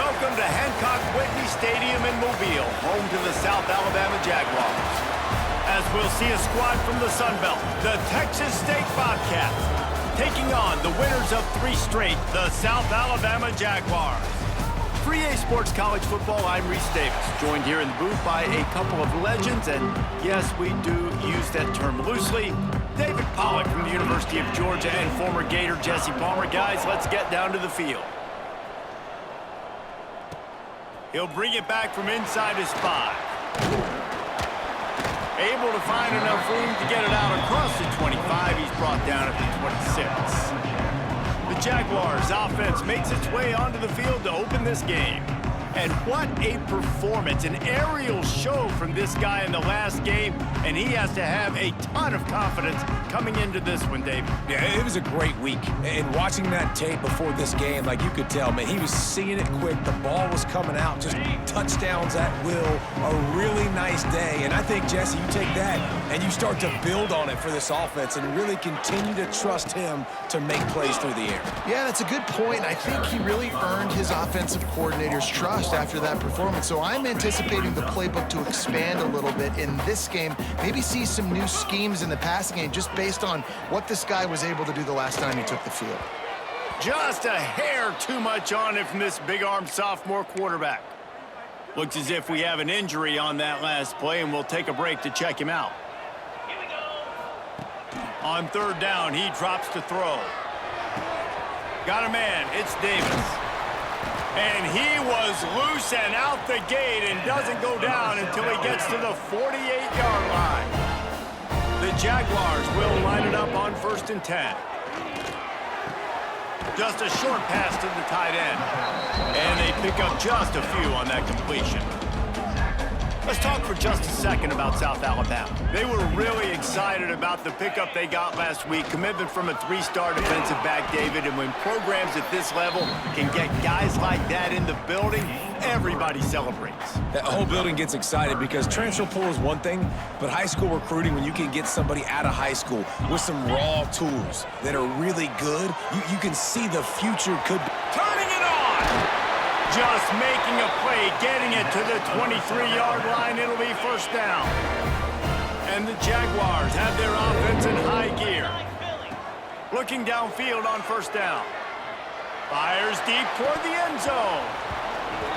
Welcome to Hancock-Whitney Stadium in Mobile, home to the South Alabama Jaguars. As we'll see a squad from the Sun Belt, the Texas State Bobcats, taking on the winners of 3 straight, the South Alabama Jaguars. For EA Sports College Football, I'm Reese Davis, joined here in the booth by a couple of legends, and yes, we do use that term loosely. David Pollack from the University of Georgia and former Gator Jesse Palmer. Guys, let's get down to the field. He'll bring it back from inside his 5. Able to find enough room to get it out across the 25. He's brought down at the 26. The Jaguars' offense makes its way onto the field to open this game. And what a performance, an aerial show from this guy in the last game, and he has to have a ton of confidence coming into this one, David. Yeah, it was a great week. And watching that tape before this game, like you could tell, man, he was seeing it quick. The ball was coming out, just touchdowns at will. A really nice day. And I think, Jesse, you take that and you start to build on it for this offense and really continue to trust him to make plays through the air. Yeah, that's a good point. I think he really earned his offensive coordinator's trust after that performance. So I'm anticipating the playbook to expand a little bit in this game, maybe see some new schemes in the passing game just based on what this guy was able to do the last time he took the field. Just a hair too much on it from this big-armed sophomore quarterback. Looks as if we have an injury on that last play, and we'll take a break to check him out. On 3rd down, he drops to throw. Got a man, it's Davis. And he was loose and out the gate and doesn't go down until he gets to the 48-yard line. The Jaguars will line it up on 1st and 10. Just a short pass to the tight end. And they pick up just a few on that completion. Let's talk for just a second about South Alabama. They were really excited about the pickup they got last week. Commitment from a 3-star defensive back, David. And when programs at this level can get guys like that in the building, everybody celebrates. The whole building gets excited because transfer pool is one thing, but high school recruiting, when you can get somebody out of high school with some raw tools that are really good, you can see the future could be. Turning it on! Just making a play, getting it to the 23-yard line. It'll be 1st down. And the Jaguars have their offense in high gear. Looking downfield on 1st down. Fires deep toward the end zone.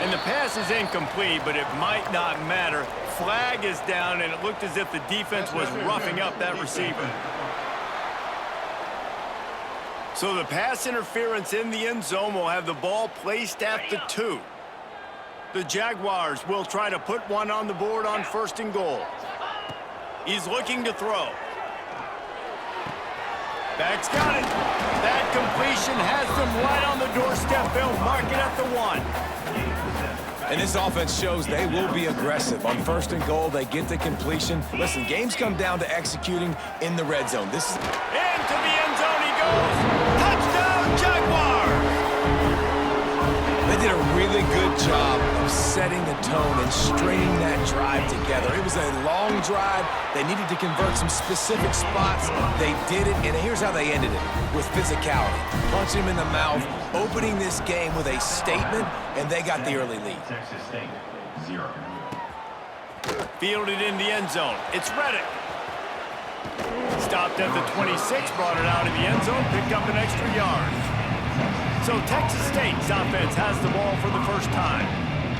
And the pass is incomplete, but it might not matter. Flag is down, and it looked as if the defense was roughing up that receiver. So the pass interference in the end zone will have the ball placed at the 2. The Jaguars will try to put one on the board on 1st and goal. He's looking to throw. Back's got it. That completion has them right on the doorstep. They'll mark it at the 1. And this offense shows they will be aggressive. On 1st and goal, they get the completion. Listen, games come down to executing in the red zone. This is into the end zone he goes. Touchdown, Jaguars! They did a really good job of setting the tone and stringing that drive together. It was a long drive. They needed to convert some specific spots. They did it, and here's how they ended it, with physicality. Punch him in the mouth, opening this game with a statement, and they got the early lead. Texas State, 0. Fielded in the end zone. It's Reddick. Stopped at the 26, brought it out of the end zone, picked up an extra yard. So Texas State's offense has the ball for the first time.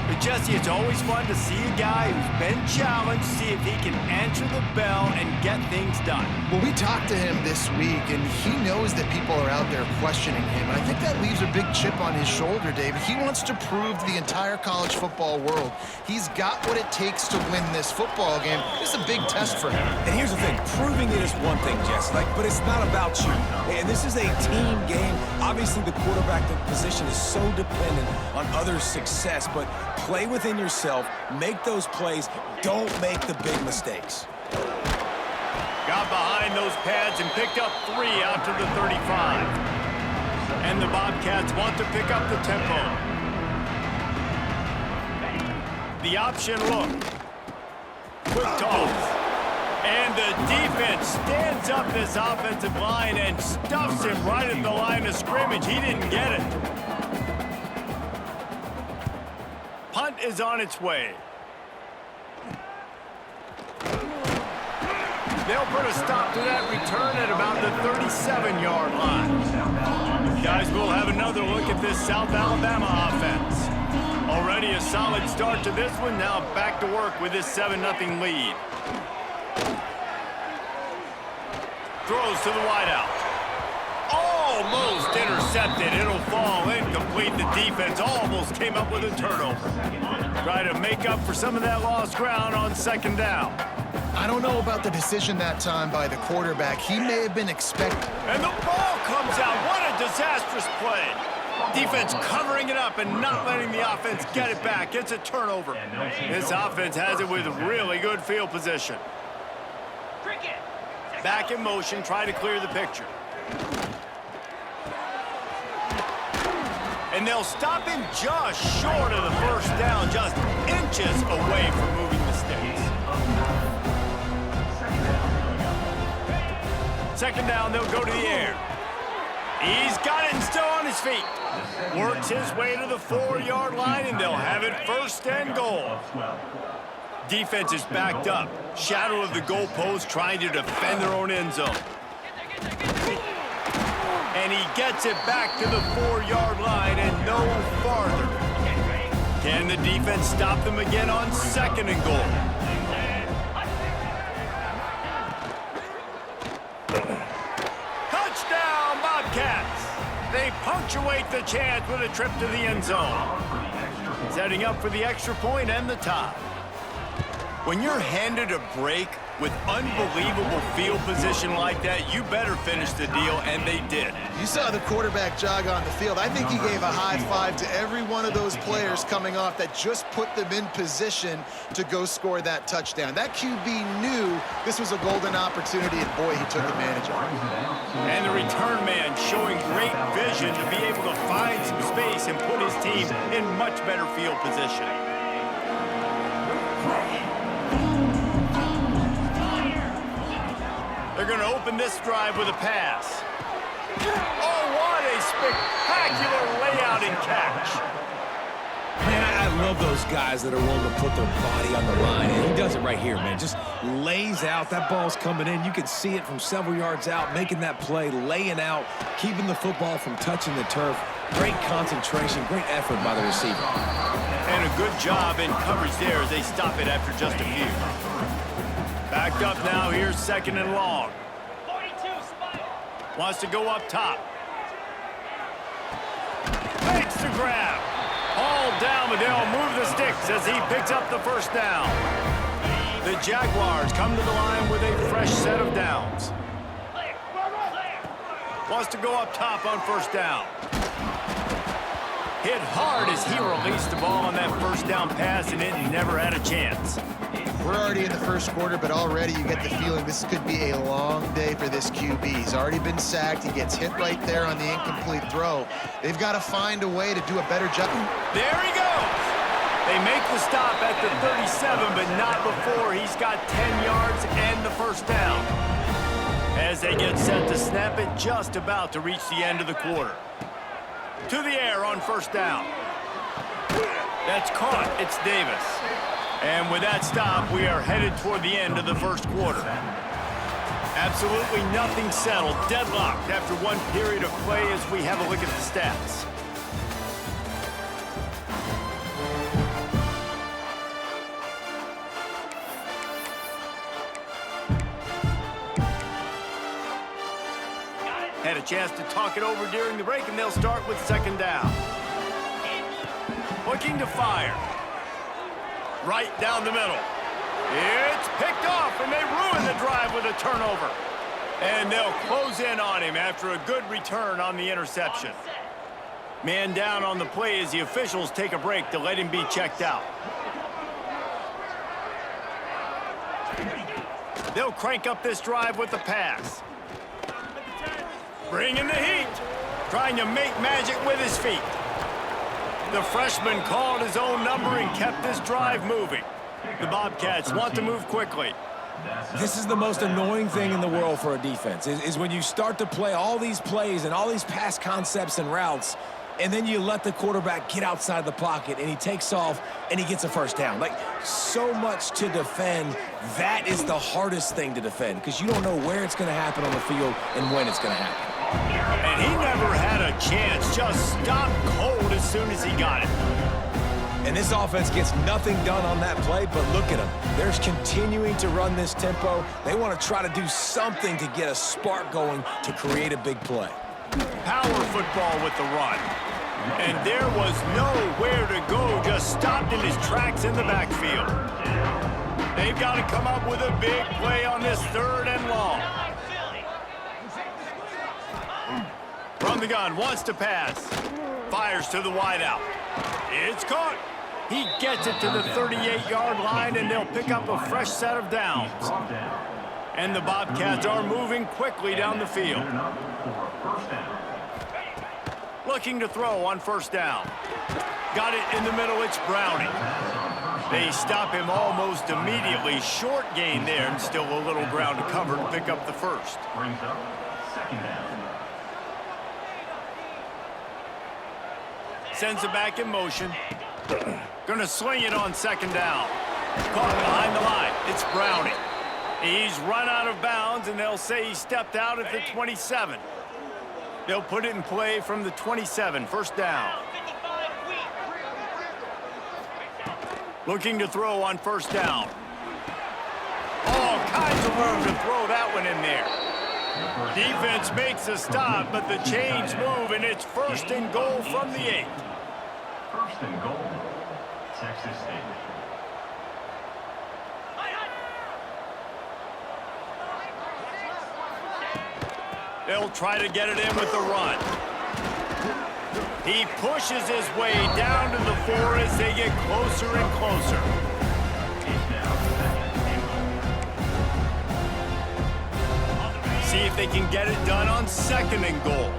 But Jesse, it's always fun to see a guy who's been challenged, see if he can answer the bell and get things done. Well, we talked to him this week, and he knows that people are out there questioning him. And I think that leaves a big chip on his shoulder, David. He wants to prove to the entire college football world he's got what it takes to win this football game. This is a big test for him. And here's the thing, proving it is one thing, Jess, but it's not about you. And this is a team game. Obviously, the quarterback position is so dependent on others' success, but play within yourself, make those plays, don't make the big mistakes. Got behind those pads and picked up 3 out to the 35. And the Bobcats want to pick up the tempo. The option look. Quick toss. And the defense stands up this offensive line and stuffs him right at the line of scrimmage. He didn't get it. is on its way. They'll put a stop to that return at about the 37-yard line. Guys, we'll have another look at this South Alabama offense. Already a solid start to this one. Now back to work with this 7-0 lead. Throws to the wideout. Almost intercepted. It'll fall incomplete. The defense almost came up with a turnover. Try to make up for some of that lost ground on second down. I don't know about the decision that time by the quarterback. He may have been expecting. And the ball comes out. What a disastrous play. Defense covering it up and not letting the offense get it back. It's a turnover. This offense has it with really good field position. Back in motion, try to clear the picture. And they'll stop him just short of the first down, just inches away from moving the sticks. Second down, they'll go to the air. He's got it and still on his feet. Works his way to the 4-yard line, and they'll have it first and goal. Defense is backed up. Shadow of the goalpost trying to defend their own end zone. And he gets it back to the 4-yard line and no farther. Can the defense stop them again on second and goal? Touchdown, Bobcats! They punctuate the chance with a trip to the end zone. Setting up for the extra point and the tie. When you're handed a break with unbelievable field position like that, you better finish the deal, and they did. You saw the quarterback jog on the field. I think he gave a high five to every one of those players coming off that just put them in position to go score that touchdown. That QB knew this was a golden opportunity, and boy, he took advantage of it. And the return man showing great vision to be able to find some space and put his team in much better field position. They're going to open this drive with a pass. Oh, what a spectacular layout and catch. Man, I love those guys that are willing to put their body on the line, and he does it right here, man. Just lays out. That ball's coming in. You can see it from several yards out, making that play, laying out, keeping the football from touching the turf. Great concentration, great effort by the receiver. And a good job in coverage there as they stop it after just a few. Backed up now, here's second and long. Wants to go up top. Makes the grab. All down, but they'll move the sticks as he picks up the first down. The Jaguars come to the line with a fresh set of downs. Wants to go up top on first down. Hit hard as he released the ball on that first down pass, and it never had a chance. We're already in the first quarter, but already you get the feeling this could be a long day for this QB. He's already been sacked. He gets hit right there on the incomplete throw. They've got to find a way to do a better job. There he goes. They make the stop at the 37, but not before he's got 10 yards and the first down. As they get set to snap it, just about to reach the end of the quarter. To the air on first down. That's caught. It's Davis. And with that stop, we are headed toward the end of the first quarter. Absolutely nothing settled. Deadlocked after one period of play as we have a look at the stats. Had a chance to talk it over during the break, and they'll start with second down. Looking to fire. Right down the middle. It's picked off, and they ruin the drive with a turnover. And they'll close in on him after a good return on the interception. Man down on the play as the officials take a break to let him be checked out. They'll crank up this drive with the pass. Bringing the heat. Trying to make magic with his feet. The freshman called his own number and kept this drive moving. The Bobcats want to move quickly. This is the most annoying thing in the world for a defense, is when you start to play all these plays and all these pass concepts and routes, and then you let the quarterback get outside the pocket, and he takes off, and he gets a first down. Like, so much to defend. That is the hardest thing to defend because you don't know where it's going to happen on the field and when it's going to happen. And he never had a chance, just stopped cold as soon as he got it. And this offense gets nothing done on that play, but look at them. They're continuing to run this tempo. They want to try to do something to get a spark going to create a big play. Power football with the run. And there was nowhere to go, just stopped in his tracks in the backfield. They've got to come up with a big play on this 3rd and long. From the gun, wants to pass. Fires to the wideout. It's caught. He gets it to the 38-yard line, and they'll pick up a fresh set of downs. And the Bobcats are moving quickly down the field. Looking to throw on 1st down. Got it in the middle, it's Browning. They stop him almost immediately. Short gain there, and still a little ground to cover to pick up the 1st. Brings up 2nd down. Sends it back in motion. Gonna sling it on 2nd down. Caught behind the line, it's Browning. He's run out of bounds, and they'll say he stepped out at the 27. They'll put it in play from the 27, 1st down. Looking to throw on 1st down. All kinds of room to throw that one in there. Defense makes a stop, but the chains move, and it's 1st and goal from the 8. 1st and goal, Texas State. They'll try to get it in with the run. He pushes his way down to the 4 as they get closer and closer. See if they can get it done on 2nd and goal.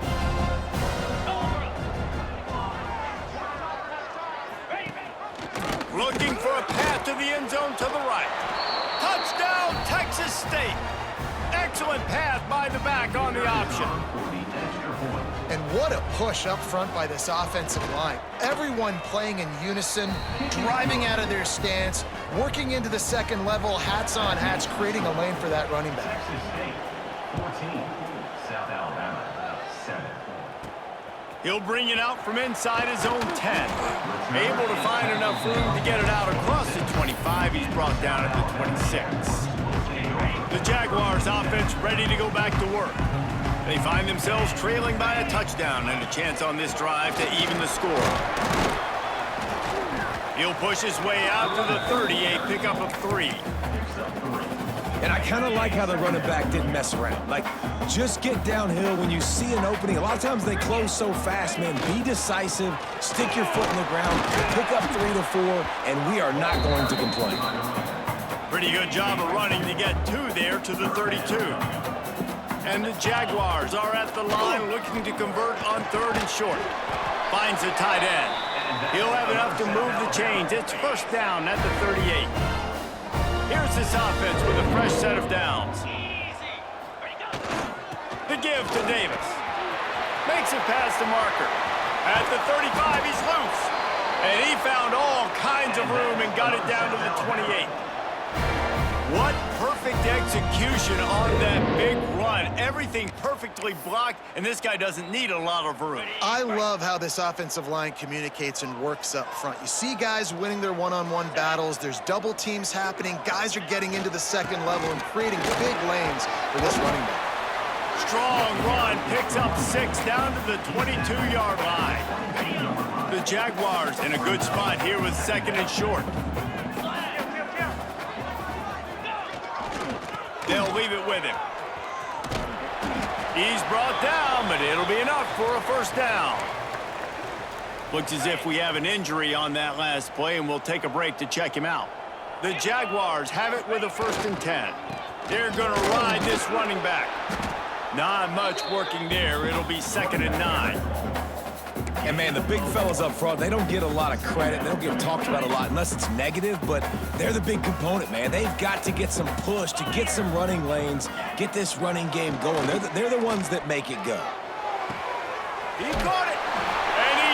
Looking for a path to the end zone to the right. Touchdown, Texas State. Excellent pass by the back on the option. And what a push up front by this offensive line. Everyone playing in unison, driving out of their stance, working into the 2nd level, hats on hats, creating a lane for that running back. Texas State, 14, South Alabama, 7. He'll bring it out from inside his own 10. Able to find enough room to get it out across the 25. He's brought down at the 26. The Jaguars offense ready to go back to work. They find themselves trailing by a touchdown and a chance on this drive to even the score. He'll push his way out to the 38, pick up a 3. And I kind of like how the running back didn't mess around. Like, just get downhill when you see an opening. A lot of times they close so fast, man. Be decisive, stick your foot in the ground, pick up 3 to 4, and we are not going to complain. Pretty good job of running to get 2 there to the 32. And the Jaguars are at the line looking to convert on 3rd and short. Finds a tight end. He'll have enough to move the chains. It's 1st down at the 38. Here's this offense with a fresh set of downs. The give to Davis. Makes it past the marker. At the 35, he's loose. And he found all kinds of room and got it down to the 28. What perfect execution on that big run. Everything perfectly blocked, and this guy doesn't need a lot of room. I love how this offensive line communicates and works up front. You see guys winning their one-on-one battles. There's double teams happening. Guys are getting into the 2nd level and creating big lanes for this running back. Strong run, picks up 6 down to the 22-yard line. The Jaguars in a good spot here with 2nd and short. They'll leave it with him. He's brought down, but it'll be enough for a 1st down. Looks as if we have an injury on that last play, and we'll take a break to check him out. The Jaguars have it with a 1st and 10. They're going to ride this running back. Not much working there. It'll be 2nd and 9. And, man, the big fellas up front, they don't get a lot of credit. They don't get talked about a lot unless it's negative, but they're the big component, man. They've got to get some push, to get some running lanes, get this running game going. They're the ones that make it go. He caught it, and he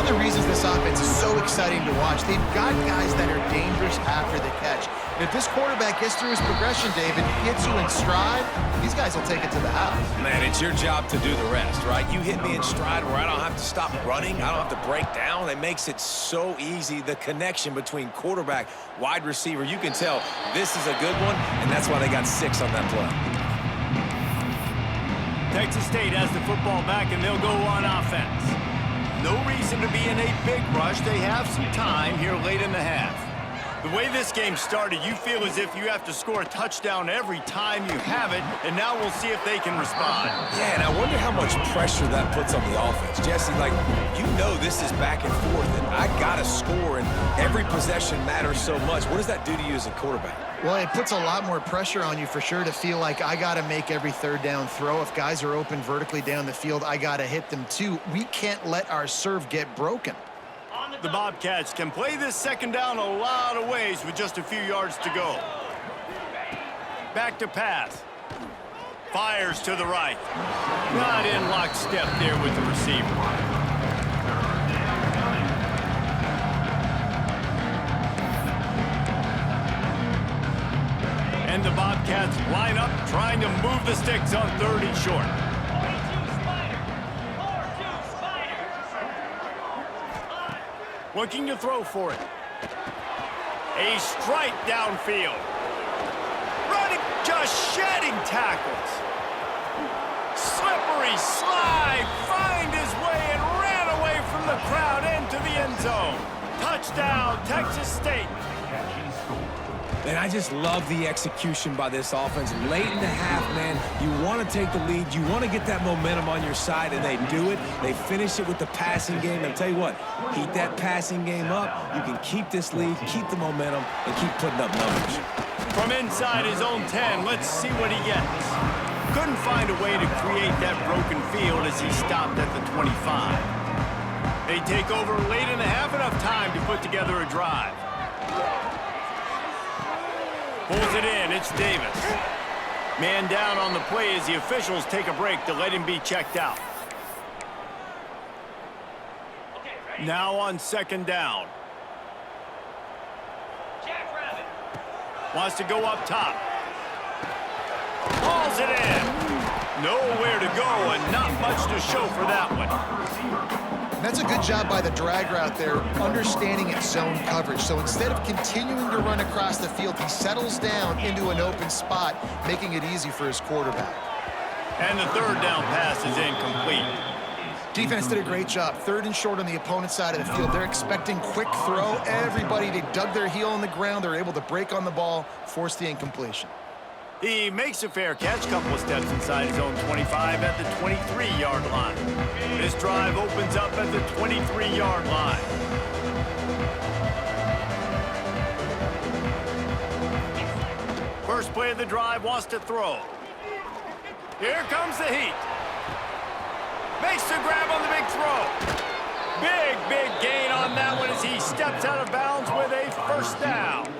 of the reasons this offense is so exciting to watch. They've got guys that are dangerous after the catch. And if this quarterback gets through his progression, David, hits you in stride, these guys will take it to the house. Man, it's your job to do the rest, right? You hit me in stride where I don't have to stop running. I don't have to break down. It makes it so easy, the connection between quarterback, wide receiver. You can tell this is a good one, and that's why they got 6 on that play. Texas State has the football back, and they'll go on offense. No reason to be in a big rush. They have some time here late in the half. The way this game started, you feel as if you have to score a touchdown every time you have it, and now we'll see if they can respond. Yeah, and I wonder how much pressure that puts on the offense. Jesse, like, you know this is back and forth, and I got to score, and every possession matters so much. What does that do to you as a quarterback? Well, it puts a lot more pressure on you for sure to feel like I got to make every third down throw. If guys are open vertically down the field, I got to hit them too. We can't let our serve get broken. The Bobcats can play this second down a lot of ways with just a few yards to go. Back to pass. Fires to the right. Not in lockstep there with the receiver. And the Bobcats line up, trying to move the sticks on 3rd and short. Looking to throw for it. A strike downfield. Running, just shedding tackles. Slippery slide, find his way and ran away from the crowd into the end zone. Touchdown, Texas State. And I just love the execution by this offense. Late in the half, man, you want to take the lead. You want to get that momentum on your side, and they do it. They finish it with the passing game. And I'll tell you what, keep that passing game up. You can keep this lead, keep the momentum, and keep putting up numbers. From inside his own 10, let's see what he gets. Couldn't find a way to create that broken field as he stopped at the 25. They take over late in the half, enough time to put together a drive. Pulls it in, it's Davis. Man down on the play as the officials take a break to let him be checked out. Now on 2nd down. Wants to go up top. Hauls it in. Nowhere to go and not much to show for that one. That's a good job by the drag route there, understanding its zone coverage. So instead of continuing to run across the field, he settles down into an open spot, making it easy for his quarterback. And the 3rd down pass is incomplete. Defense did a great job. 3rd and short on the opponent's side of the field. They're expecting quick throw. Everybody, they dug their heel on the ground. They're able to break on the ball, force the incompletion. He makes a fair catch, couple of steps inside his own 25 at the 23-yard line. This drive opens up at the 23-yard line. First play of the drive, wants to throw. Here comes the heat. Makes the grab on the big throw. Big gain on that one as he steps out of bounds with a 1st down.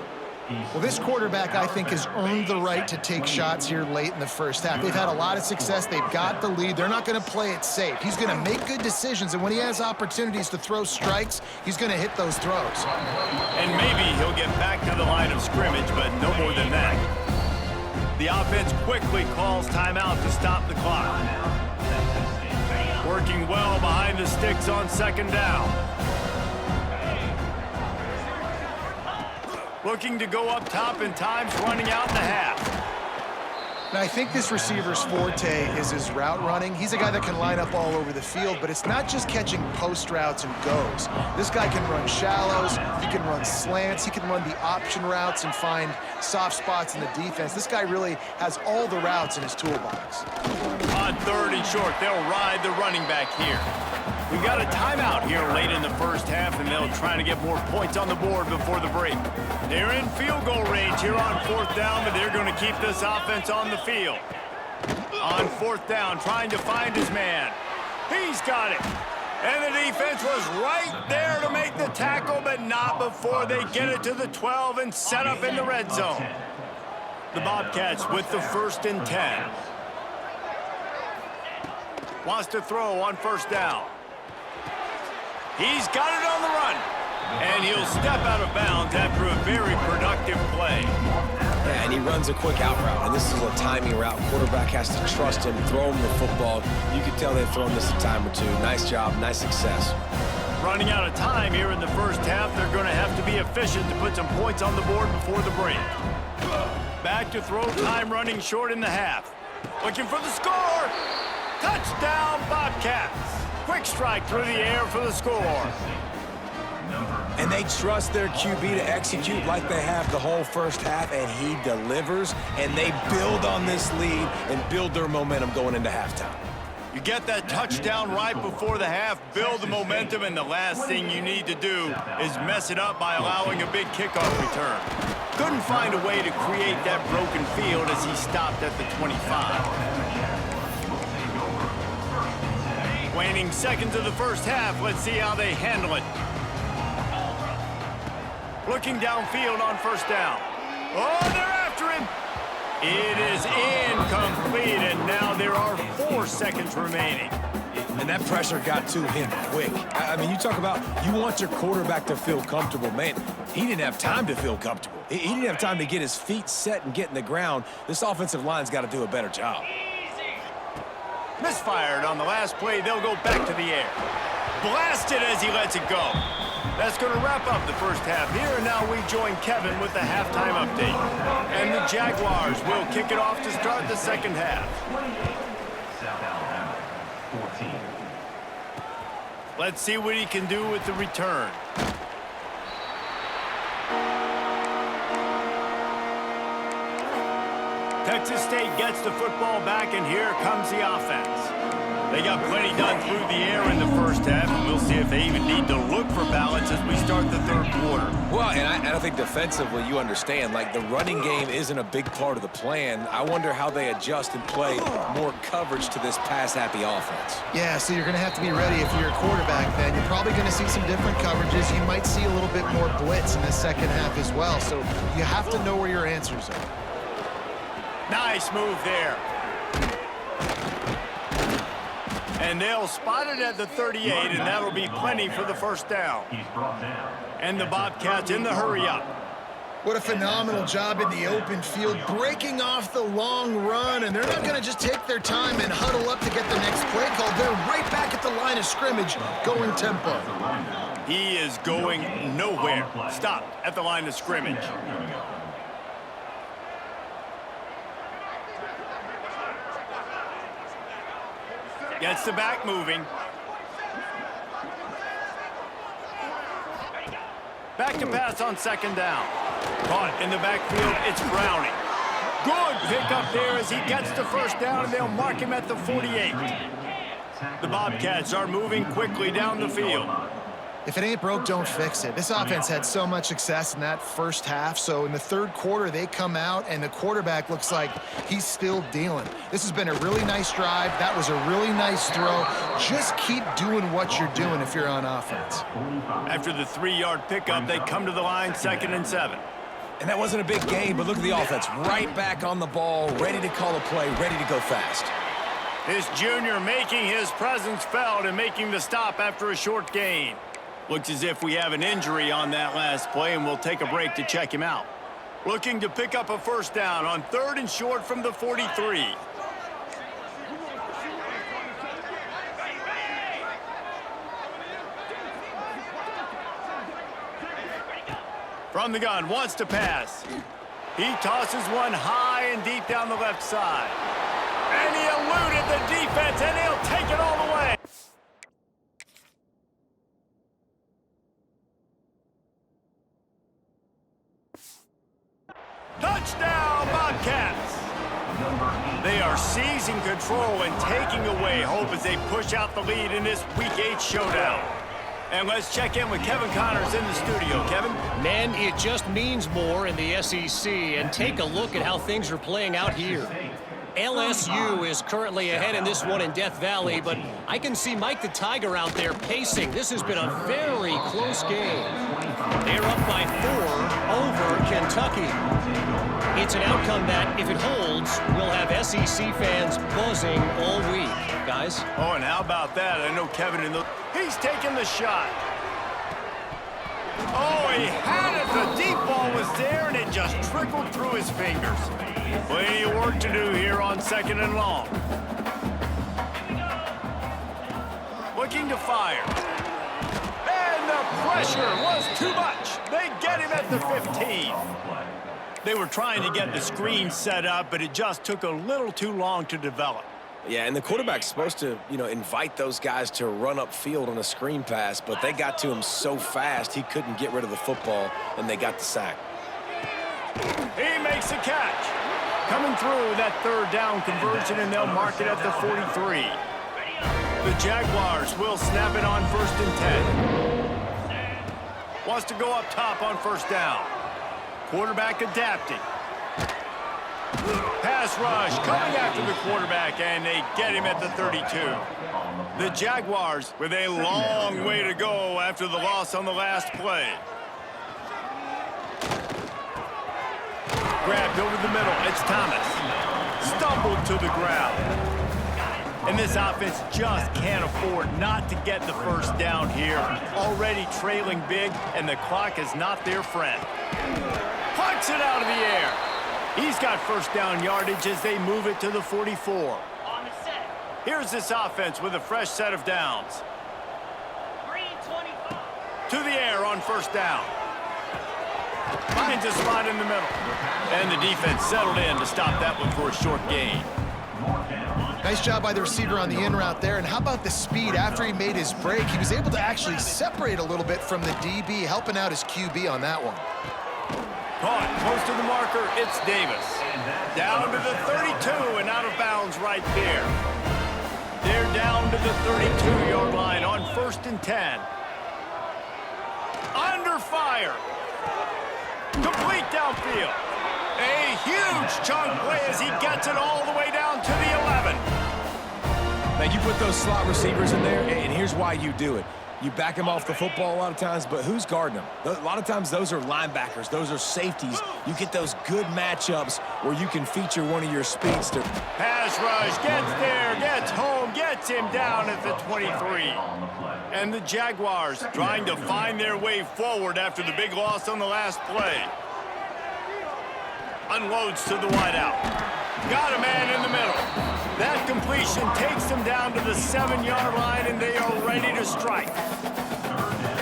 Well, this quarterback, I think, has earned the right to take shots here late in the first half. They've had a lot of success. They've got the lead. They're not going to play it safe. He's going to make good decisions, and when he has opportunities to throw strikes, he's going to hit those throws. And maybe he'll get back to the line of scrimmage, but no more than that. The offense quickly calls timeout to stop the clock. Working well behind the sticks on 2nd down. Looking to go up top, and time's running out in the half. Now, I think this receiver's forte is his route running. He's a guy that can line up all over the field, but it's not just catching post routes and goes. This guy can run shallows, he can run slants, he can run the option routes and find soft spots in the defense. This guy really has all the routes in his toolbox. On 3rd and short, they'll ride the running back here. We've got a timeout here late in the first half, and they'll try to get more points on the board before the break. They're in field goal range here on 4th down, but they're going to keep this offense on the field. On 4th down, trying to find his man. He's got it. And the defense was right there to make the tackle, but not before they get it to the 12 and set up in the red zone. The Bobcats with the 1st and 10. Wants to throw on 1st down. He's got it on the run. And he'll step out of bounds after a very productive play. Yeah, and he runs a quick out route, and this is a timing route. Quarterback has to trust him, throw him the football. You can tell they've thrown this a time or two. Nice job, nice success. Running out of time here in the first half, they're going to have to be efficient to put some points on the board before the break. Back to throw time, running short in the half. Looking for the score. Touchdown, Bobcats. Quick strike through the air for the score. And they trust their QB to execute like they have the whole first half, and he delivers, and they build on this lead and build their momentum going into halftime. You get that touchdown right before the half, build the momentum, and the last thing you need to do is mess it up by allowing a big kickoff return. Couldn't find a way to create that broken field as he stopped at the 25. Waning seconds of the first half, let's see how they handle it. Looking downfield on first down. Oh, they're after him. It is incomplete, and now there are 4 seconds remaining. And that pressure got to him quick. I mean, you talk about you want your quarterback to feel comfortable. Man, he didn't have time to feel comfortable. He didn't have time to get his feet set and get in the ground. This offensive line's got to do a better job. Misfired on the last play. They'll go back to the air. Blasted as he lets it go. That's going to wrap up the first half here, and now we join Kevin with the halftime update. And the Jaguars will kick it off to start the second half. South Alabama, 14. Let's see what he can do with the return. Texas State gets the football back, and here comes the offense. They got plenty done through the air in the first half, and we'll see if they even need to look for balance as we start the third quarter. Well, and I think defensively, you understand, like the running game isn't a big part of the plan. I wonder how they adjust and play more coverage to this pass-happy offense. Yeah, so you're going to have to be ready if you're a quarterback then. You're probably going to see some different coverages. You might see a little bit more blitz in the second half as well, so you have to know where your answers are. Nice move there. And they'll spot it at the 38, and that'll be plenty for the first down. He's brought down. And the Bobcats in the hurry-up. What a phenomenal job in the open field, breaking off the long run, and they're not going to just take their time and huddle up to get the next play call. They're right back at the line of scrimmage, going tempo. He is going nowhere. Stopped at the line of scrimmage. Gets the back moving. Back to pass on second down. Caught in the backfield, it's Browning. Good pickup there as he gets the first down, and they'll mark him at the 48. The Bobcats are moving quickly down the field. If it ain't broke, don't fix it. This offense had so much success in that first half, so in the third quarter, they come out, and the quarterback looks like he's still dealing. This has been a really nice drive. That was a really nice throw. Just keep doing what you're doing if you're on offense. After the 3-yard pickup, they come to the line, 2nd and 7. And that wasn't a big game, but look at the offense. Right back on the ball, ready to call a play, ready to go fast. This junior making his presence felt and making the stop after a short gain. Looks as if we have an injury on that last play, and we'll take a break to check him out. Looking to pick up a first down on 3rd and short from the 43. From the gun, wants to pass. He tosses one high and deep down the left side. And he eluded the defense, and he'll take it all the way. Touchdown, Bobcats! They are seizing control and taking away hope as they push out the lead in this Week 8 showdown. And let's check in with Kevin Connors in the studio. Kevin? Man, it just means more in the SEC, and take a look at how things are playing out here. LSU is currently ahead in this one in Death Valley, but I can see Mike the Tiger out there pacing. This has been a very close game. They're up by 4 over Kentucky. It's an outcome that, if it holds, will have SEC fans buzzing all week. Guys? Oh, and how about that? I know Kevin in the... He's taking the shot. there, and it just trickled through his fingers. Plenty of work to do here on 2nd and long. Looking to fire. And the pressure was too much. They get him at the 15. They were trying to get the screen set up, but it just took a little too long to develop. Yeah, and the quarterback's supposed to, invite those guys to run upfield on a screen pass, but they got to him so fast he couldn't get rid of the football, and they got the sack. He makes a catch. Coming through that 3rd down conversion, and they'll mark it at the 43. The Jaguars will snap it on 1st and 10. Wants to go up top on 1st down. Quarterback adapting. Pass rush coming after the quarterback, and they get him at the 32. The Jaguars with a long way to go after the loss on the last play. Grabbed over the middle. It's Thomas. Stumbled to the ground. And this offense just can't afford not to get the 1st down here. Already trailing big, and the clock is not their friend. Plucks it out of the air. He's got 1st down yardage as they move it to the 44. On the set. Here's this offense with a fresh set of downs. 325. To the air on 1st down. Finds a spot in the middle. And the defense settled in to stop that one for a short gain. Nice job by the receiver on the in route there. And how about the speed after he made his break? He was able to actually separate a little bit from the DB, helping out his QB on that one. Caught close to the marker, it's Davis. Down to the 32 and out of bounds right there. They're down to the 32-yard line on 1st and 10. Under fire. Complete downfield. A huge chunk play as he gets it all the way down to the 11. Now, you put those slot receivers in there, and here's why you do it. You back them off the football a lot of times, but who's guarding them? A lot of times those are linebackers. Those are safeties. You get those good matchups where you can feature one of your speedsters. Pass rush, gets there, gets home, gets him down at the 23. And the Jaguars trying to find their way forward after the big loss on the last play. Unloads to the wideout. Got a man in the middle. That completion takes them down to the 7-yard line, and they are ready to strike.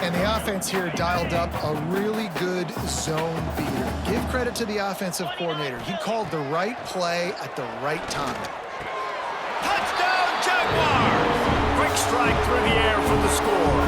And the offense here dialed up a really good zone beater. Give credit to the offensive coordinator. He called the right play at the right time. Touchdown, Jaguars! Quick strike through the air for the score.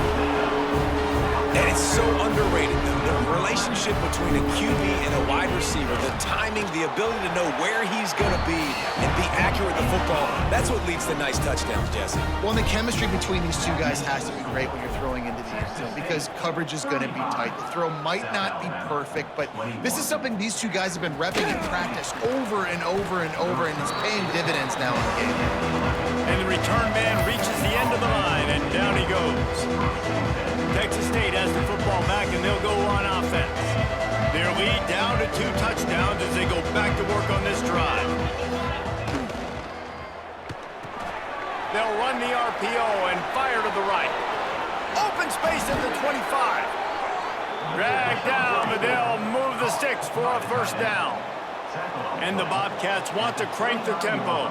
And it's so underrated. The relationship between a QB and a wide receiver, the timing, the ability to know where he's going to be and be accurate with the football, that's what leads to nice touchdowns, Jesse. Well, and the chemistry between these two guys has to be great when you're throwing into the end zone because coverage is going to be tight. The throw might not be perfect, but this is something these two guys have been repping in practice over and over and over, and it's paying dividends now in the game. And the return man reaches the end of the line, and down he goes. Texas State has the football back, and they'll go on offense. Their lead down to 2 touchdowns as they go back to work on this drive. They'll run the RPO and fire to the right. Open space at the 25. Drag down, but they'll move the sticks for a 1st down. And the Bobcats want to crank the tempo.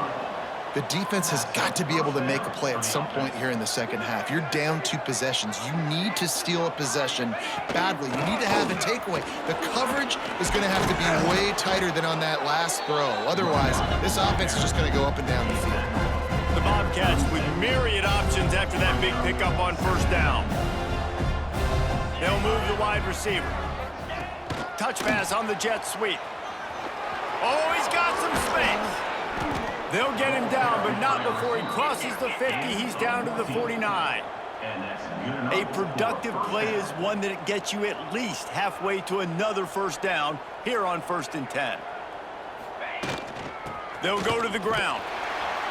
The defense has got to be able to make a play at some point here in the second half. You're down 2 possessions. You need to steal a possession badly. You need to have a takeaway. The coverage is going to have to be way tighter than on that last throw. Otherwise, this offense is just going to go up and down the field. The Bobcats with myriad options after that big pickup on 1st down. They'll move the wide receiver. Touch pass on the jet sweep. Oh, he's got some space. They'll get him down, but not before he crosses the 50. He's down to the 49. A productive play is one that gets you at least halfway to another 1st down here on 1st and 10. They'll go to the ground.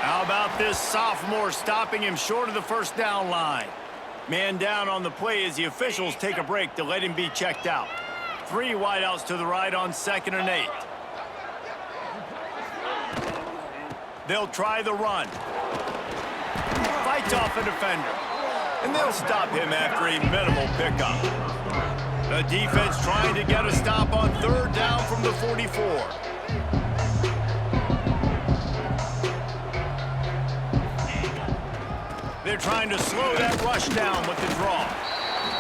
How about this sophomore stopping him short of the 1st down line? Man down on the play as the officials take a break to let him be checked out. 3 wideouts to the right on 2nd and 8. They'll try the run. Fights off a defender. And they'll stop him after a minimal pickup. The defense trying to get a stop on third down from the 44. They're trying to slow that rush down with the draw.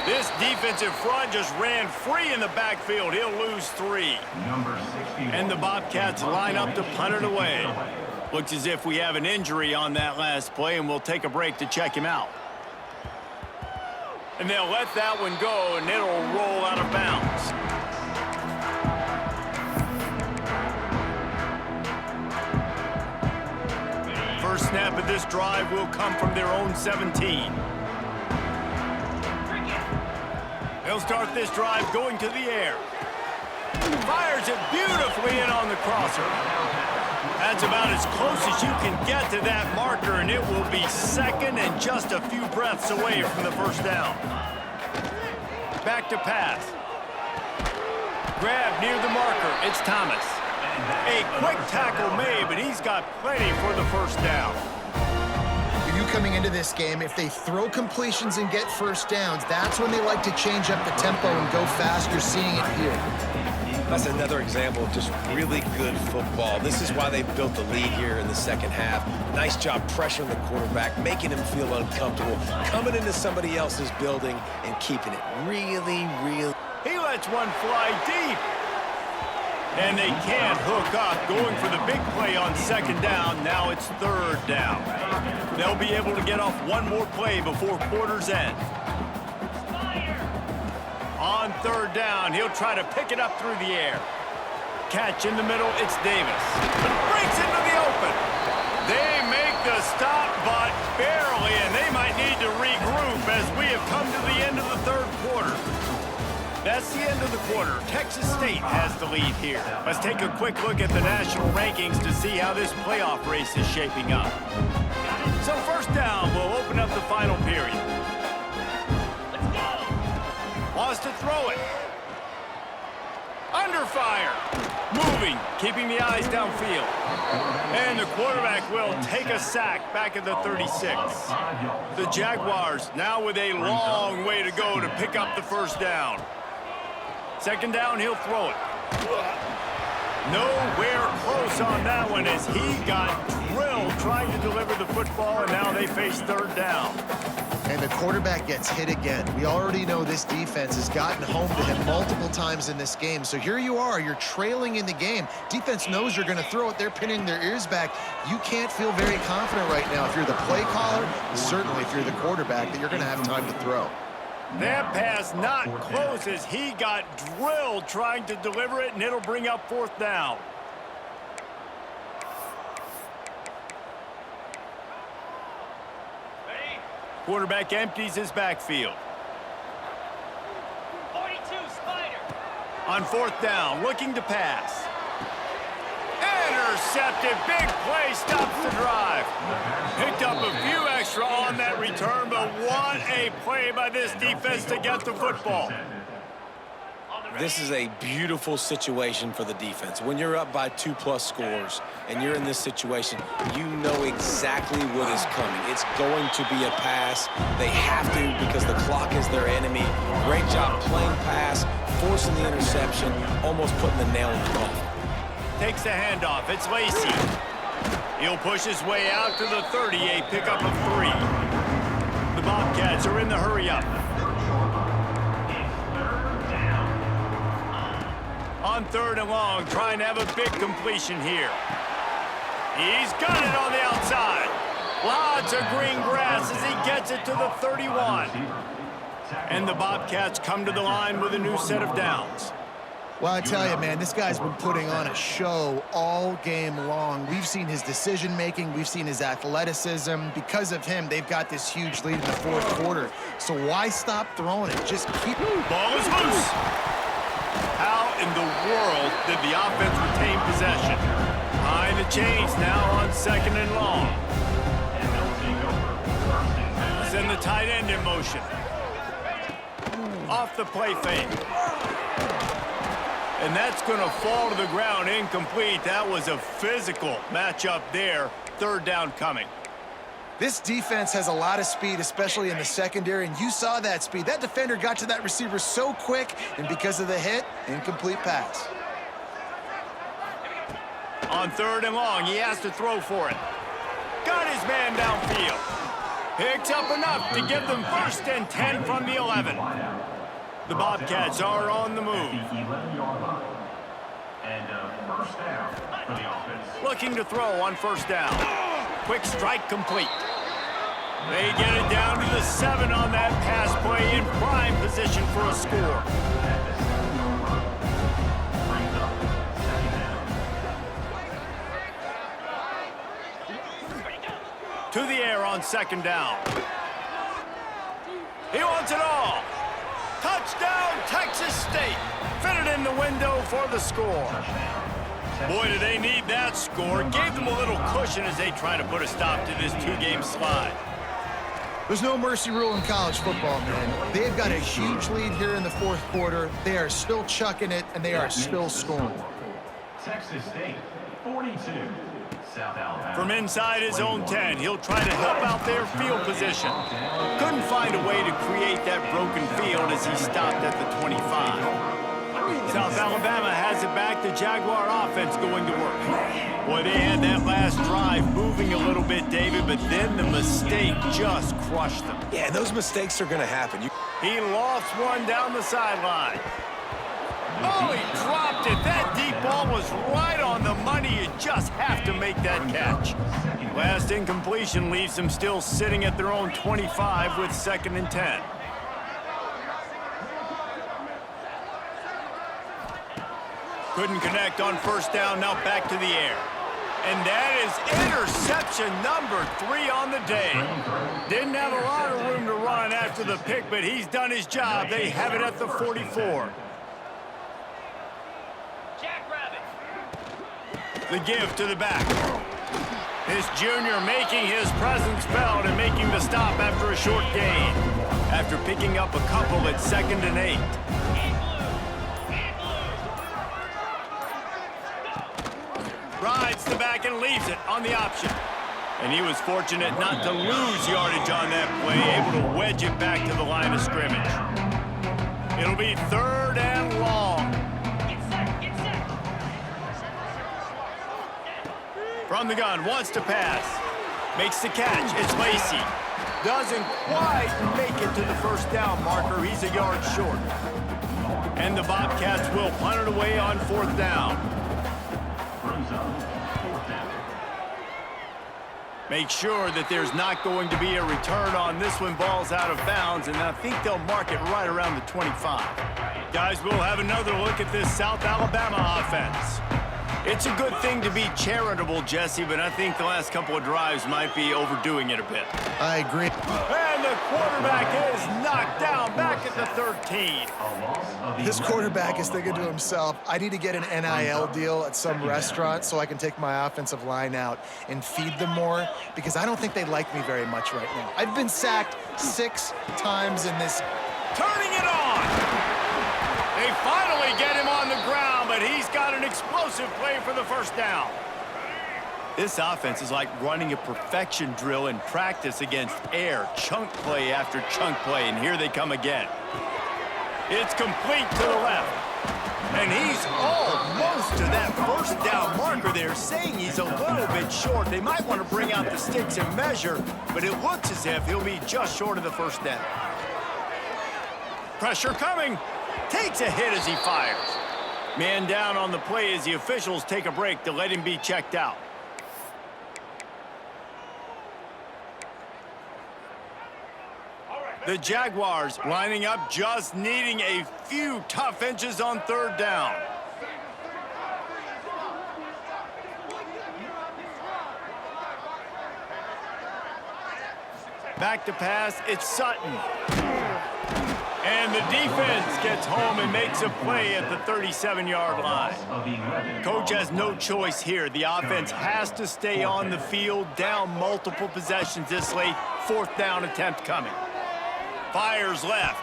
This defensive front just ran free in the backfield. He'll lose 3. And the Bobcats line up to punt it away. Looks as if we have an injury on that last play, and we'll take a break to check him out. And they'll let that one go, and it'll roll out of bounds. First snap of this drive will come from their own 17. They'll start this drive going to the air. Fires it beautifully in on the crosser. That's about as close as you can get to that marker, and it will be second and just a few breaths away from the first down. Back to pass. Grab near the marker. It's Thomas. A quick tackle made, but he's got plenty for the first down. You coming into this game, if they throw completions and get first downs, that's when they like to change up the tempo and go fast. You're seeing it here. That's another example of just really good football. This is why they built the lead here in the second half. Nice job pressuring the quarterback, making him feel uncomfortable, coming into somebody else's building and keeping it really. He lets one fly deep. And they can't hook up, going for the big play on second down. Now it's third down. They'll be able to get off one more play before quarter's end. On third down, he'll try to pick it up through the air. Catch in the middle, it's Davis. Breaks into the open. They make the stop, but barely, and they might need to regroup as we have come to the end of the third quarter. That's the end of the quarter. Texas State has the lead here. Let's take a quick look at the national rankings to see how this playoff race is shaping up. So first down, we'll open up the final period. Wants to throw it. Under fire. Moving, keeping the eyes downfield. And the quarterback will take a sack back at the 36. The Jaguars now with a long way to go to pick up the first down. Second down, he'll throw it. Nowhere close on that one as he got drilled trying to deliver the football, and now they face third down. And the quarterback gets hit again. We already know this defense has gotten home to him multiple times in this game. So here you are, you're trailing in the game. Defense knows you're going to throw it. They're pinning their ears back. You can't feel very confident right now if you're the play caller, certainly if you're the quarterback, that you're going to have time to throw. That pass not close as he got drilled trying to deliver it, and it'll bring up fourth down. Quarterback empties his backfield. 42, Spider. On fourth down, looking to pass. Intercepted, big play, stops the drive. Picked up a few extra on that return, but what a play by this defense to get the football. This is a beautiful situation for the defense. When you're up by 2+ scores and you're in this situation, you know exactly what is coming. It's going to be a pass. They have to because the clock is their enemy. Great job playing pass, forcing the interception, almost putting the nail in the coffin. Takes the handoff. It's Lacey. He'll push his way out to the 30, a pickup of 3. The Bobcats are in the hurry-up. On third and long, trying to have a big completion here. He's got it on the outside. Lots of green grass as he gets it to the 31. And the Bobcats come to the line with a new set of downs. Well, I tell you, man, this guy's been putting on a show all game long. We've seen his decision-making. We've seen his athleticism. Because of him, they've got this huge lead in the fourth quarter. So why stop throwing it? Just keep... Ball is loose. How in the world did the offense retain possession? Behind the chains now on second and long. Send the tight end in motion. Off the play fake. And that's going to fall to the ground incomplete. That was a physical matchup there. Third down coming. This defense has a lot of speed, especially in the secondary, and you saw that speed. That defender got to that receiver so quick, and because of the hit, incomplete pass. On 3rd and long, he has to throw for it. Got his man downfield. Picks up enough to give them 1st and 10 from the 11. The Bobcats are on the move. And first down for the offense. Looking to throw on 1st down. Quick strike complete. They get it down to the 7 on that pass play in prime position for a score. To the air on 2nd down. He wants it all. Touchdown, Texas State. Fitted in the window for the score. Boy, do they need that score. Gave them a little cushion as they try to put a stop to this 2-game slide. There's no mercy rule in college football, man. They've got a huge lead here in the 4th quarter. They are still chucking it, and they are still scoring. Texas State, 42. South Alabama. From inside his own 10, he'll try to help out their field position. Couldn't find a way to create that broken field as he stopped at the 25. South Alabama has it back. The Jaguar offense going to work. Boy, they had that last drive moving a little bit, David, but then the mistake just crushed them. Yeah, those mistakes are going to happen. He lost one down the sideline. Oh, he dropped it. That deep ball was right on the money. You just have to make that catch. Last incompletion leaves them still sitting at their own 25 with 2nd and 10. Couldn't connect on 1st down, now back to the air. And that is interception number 3 on the day. Didn't have a lot of room to run after the pick, but he's done his job. They have it at the 44. The give to the back. This junior making his presence felt and making the stop after a short gain. After picking up a couple at 2nd and 8. Rides the back and leaves it on the option. And he was fortunate not to lose yardage on that play, able to wedge it back to the line of scrimmage. It'll be 3rd and long. From the gun, wants to pass. Makes the catch. It's Lacey. Doesn't quite make it to the 1st down marker. He's a yard short. And the Bobcats will punt it away on 4th down. Make sure that there's not going to be a return on this one. Ball's out of bounds, and I think they'll mark it right around the 25. Guys, we'll have another look at this South Alabama offense. It's a good thing to be charitable, Jesse, but I think the last couple of drives might be overdoing it a bit. I agree. And the quarterback is knocked down back at the 13. This quarterback is thinking to himself, I need to get an NIL deal at some restaurant so I can take my offensive line out and feed them more, because I don't think they like me very much right now. I've been sacked 6 times in this. Turning it on. They finally get him on the ground, but he's got an explosive play for the 1st down. This offense is like running a perfection drill in practice against air, chunk play after chunk play, and here they come again. It's complete to the left. And he's almost to that 1st down marker there, saying he's a little bit short. They might want to bring out the sticks and measure, but it looks as if he'll be just short of the 1st down. Pressure coming. Takes a hit as he fires. Man down on the play as the officials take a break to let him be checked out. The Jaguars lining up, just needing a few tough inches on 3rd down. Back to pass, it's Sutton. And the defense gets home and makes a play at the 37-yard line. Coach has no choice here. The offense has to stay on the field, down multiple possessions this late. 4th down attempt coming. Fires left.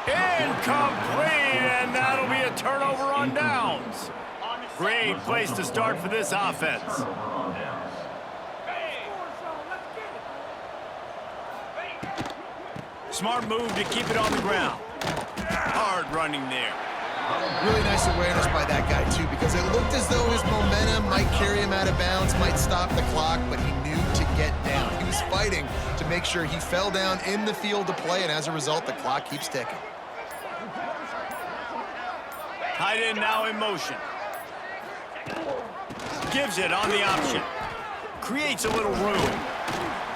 Incomplete, and that'll be a turnover on downs. Great place to start for this offense. Smart move to keep it on the ground. Hard running there. Really nice awareness by that guy, too, because it looked as though his momentum might carry him out of bounds, might stop the clock, but he knew to get down. He was fighting to make sure he fell down in the field to play, and as a result, the clock keeps ticking. Tight end now in motion. Gives it on the option. Creates a little room.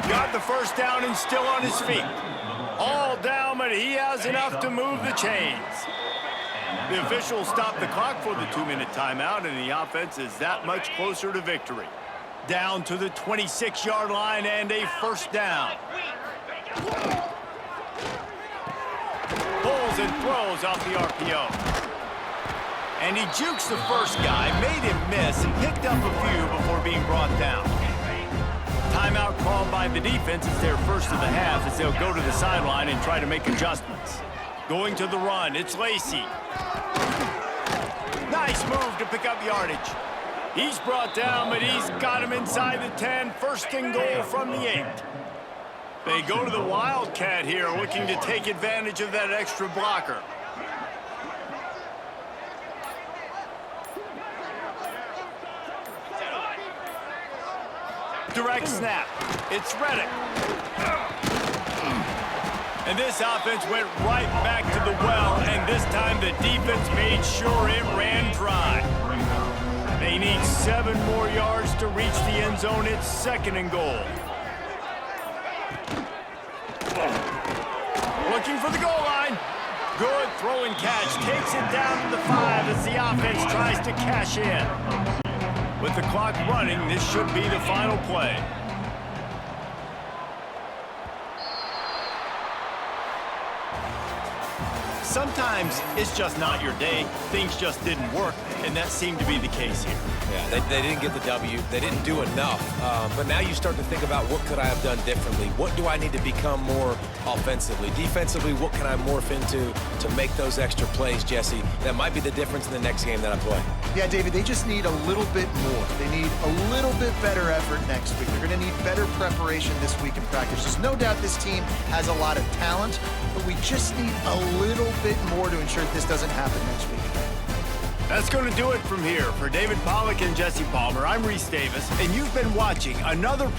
Got the first down and still on his feet. All down, but he has enough to move the chains. The officials stopped the clock for the 2-minute timeout, and the offense is that much closer to victory. Down to the 26-yard line and a first down. Pulls and throws off the RPO. And he jukes the first guy, made him miss, and picked up a few before being brought down. Timeout called by the defense. It's their first of the half as they'll go to the sideline and try to make adjustments. Going to the run, it's Lacey. Nice move to pick up yardage. He's brought down, but he's got him inside the 10. First and goal from the 8. They go to the Wildcat here, looking to take advantage of that extra blocker. Direct snap. It's Reddick. And this offense went right back to the well, and this time the defense made sure it ran dry. They need 7 more yards to reach the end zone. It's second and goal. Looking for the goal line. Good throw and catch. Takes it down to the 5 as the offense tries to cash in. With the clock running, this should be the final play. Sometimes it's just not your day. Things just didn't work, and that seemed to be the case here. Yeah, they didn't get the W. They didn't do enough. But now you start to think about what could I have done differently? What do I need to become more offensively? Defensively, what can I morph into to make those extra plays, Jesse? That might be the difference in the next game that I play. Yeah, David, they just need a little bit more. They need a little bit better effort next week. They're going to need better preparation this week in practice. There's no doubt this team has a lot of talent, but we just need a little bit more to ensure this doesn't happen next week. That's going to do it from here. For David Pollack and Jesse Palmer, I'm Reese Davis, and you've been watching another